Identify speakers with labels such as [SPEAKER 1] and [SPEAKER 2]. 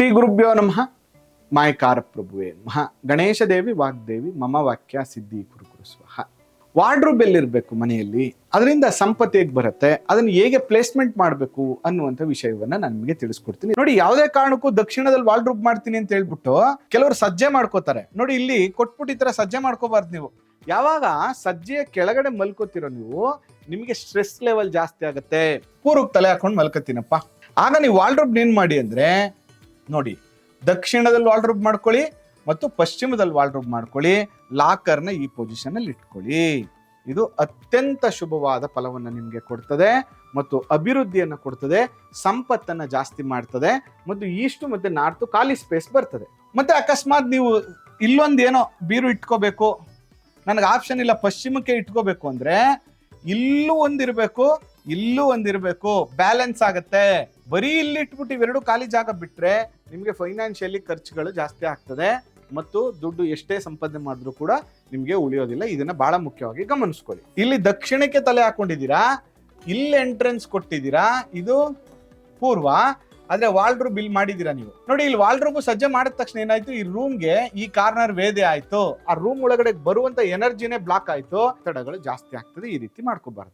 [SPEAKER 1] ಶ್ರೀ ಗುರುಭ್ಯೋ ನಮಃ. ಮಾಯಕಾರ ಪ್ರಭುವೇ ನಮಃ. ಗಣೇಶ ದೇವಿ ವಾಗ್ದೇವಿ ಮಮ ವಾಕ್ಯ ಸಿದ್ಧಿ ಕುರು ಕುರು ಸ್ವಹ. ವಾರ್ಡ್ರೋಬ್ ಎಲ್ಲಿರ್ಬೇಕು ಮನೆಯಲ್ಲಿ, ಅದರಿಂದ ಸಂಪತ್ತು ಹೇಗೆ ಬರುತ್ತೆ, ಅದನ್ನು ಹೇಗೆ ಪ್ಲೇಸ್ಮೆಂಟ್ ಮಾಡಬೇಕು ಅನ್ನುವಂಥ ವಿಷಯವನ್ನ ನಾನು ನಿಮಗೆ ತಿಳಿಸ್ಕೊಡ್ತೀನಿ. ನೋಡಿ, ಯಾವುದೇ ಕಾರಣಕ್ಕೂ ದಕ್ಷಿಣದಲ್ಲಿ ವಾರ್ಡ್ರೋಬ್ ಮಾಡ್ತೀನಿ ಅಂತ ಹೇಳ್ಬಿಟ್ಟು ಕೆಲವರು ಸಜ್ಜೆ ಮಾಡ್ಕೋತಾರೆ. ನೋಡಿ, ಇಲ್ಲಿ ಕೊಟ್ಬಿಟ್ಟು ಈ ತರ ಸಜ್ಜೆ ಮಾಡ್ಕೋಬಾರ್ದು ನೀವು. ಯಾವಾಗ ಸಜ್ಜೆಯ ಕೆಳಗಡೆ ಮಲ್ಕೋತಿರೋ ನೀವು, ನಿಮಗೆ ಸ್ಟ್ರೆಸ್ ಲೆವೆಲ್ ಜಾಸ್ತಿ ಆಗುತ್ತೆ. ಪೂರ್ವಕ್ಕೆ ತಲೆ ಹಾಕೊಂಡು ಮಲ್ಕೋತೀನಪ್ಪ, ಆಗ ನೀವು ವಾರ್ಡ್ರೋಬ್ ಏನ್ ಮಾಡಿ ಅಂದ್ರೆ, ನೋಡಿ, ದಕ್ಷಿಣದಲ್ಲಿ ವಾರ್ಡ್ರೋಬ್ ಮಾಡ್ಕೊಳ್ಳಿ ಮತ್ತು ಪಶ್ಚಿಮದಲ್ಲಿ ವಾರ್ಡ್ರೋಬ್ ಮಾಡ್ಕೊಳ್ಳಿ. ಲಾಕರ್ನ ಈ ಪೊಸಿಷನ್ ಅಲ್ಲಿ ಇಟ್ಕೊಳ್ಳಿ. ಇದು ಅತ್ಯಂತ ಶುಭವಾದ ಫಲವನ್ನು ನಿಮಗೆ ಕೊಡ್ತದೆ ಮತ್ತು ಅಭಿವೃದ್ಧಿಯನ್ನು ಕೊಡ್ತದೆ, ಸಂಪತ್ತನ್ನು ಜಾಸ್ತಿ ಮಾಡ್ತದೆ ಮತ್ತು ಈಸ್ಟ್ ಮತ್ತೆ ನಾರ್ತ್ ಖಾಲಿ ಸ್ಪೇಸ್ ಬರ್ತದೆ. ಮತ್ತೆ ಅಕಸ್ಮಾತ್ ನೀವು ಇಲ್ಲೊಂದು ಏನೋ ಬೀರು ಇಟ್ಕೋಬೇಕು, ನನಗೆ ಆಪ್ಷನ್ ಇಲ್ಲ, ಪಶ್ಚಿಮಕ್ಕೆ ಇಟ್ಕೋಬೇಕು ಅಂದ್ರೆ ಇಲ್ಲೂ ಒಂದಿರ್ಬೇಕು, ಇಲ್ಲೂ ಒಂದಿರ್ಬೇಕು, ಬ್ಯಾಲೆನ್ಸ್ ಆಗತ್ತೆ. ಬರೀ ಇಲ್ಲಿ ಇಟ್ಬಿಟ್ಟು ಇವೆರಡು ಖಾಲಿ ಜಾಗ ಬಿಟ್ರೆ ನಿಮಗೆ ಫೈನಾನ್ಷಿಯಲಿ ಖರ್ಚುಗಳು ಜಾಸ್ತಿ ಆಗ್ತದೆ ಮತ್ತು ದುಡ್ಡು ಎಷ್ಟೇ ಸಂಪಾದನೆ ಮಾಡಿದ್ರು ಕೂಡ ನಿಮಗೆ ಉಳಿಯೋದಿಲ್ಲ. ಇದನ್ನ ಬಹಳ ಮುಖ್ಯವಾಗಿ ಗಮನಿಸ್ಕೊಳ್ಳಿ. ಇಲ್ಲಿ ದಕ್ಷಿಣಕ್ಕೆ ತಲೆ ಹಾಕೊಂಡಿದ್ದೀರಾ, ಇಲ್ಲಿ ಎಂಟ್ರೆನ್ಸ್ ಕೊಟ್ಟಿದ್ದೀರಾ, ಇದು ಪೂರ್ವ. ಆದ್ರೆ ವಾರ್ಡ್ರೋಬ್ ಬಿಲ್ ಮಾಡಿದೀರಾ ನೀವು. ನೋಡಿ, ಇಲ್ಲಿ ವಾರ್ಡ್ರೋಬ್ ಸಜ್ಜೆ ಮಾಡಿದ ತಕ್ಷಣ ಏನಾಯ್ತು, ಈ ರೂಮ್ಗೆ ಈ ಕಾರ್ನರ್ ವೇದೆ ಆಯ್ತು, ಆ ರೂಮ್ ಒಳಗಡೆ ಬರುವಂತ ಎನರ್ಜಿನೇ ಬ್ಲಾಕ್ ಆಯ್ತು, ಒತ್ತಡಗಳು ಜಾಸ್ತಿ ಆಗ್ತದೆ. ಈ ರೀತಿ ಮಾಡ್ಕೋಬಾರ್ದು.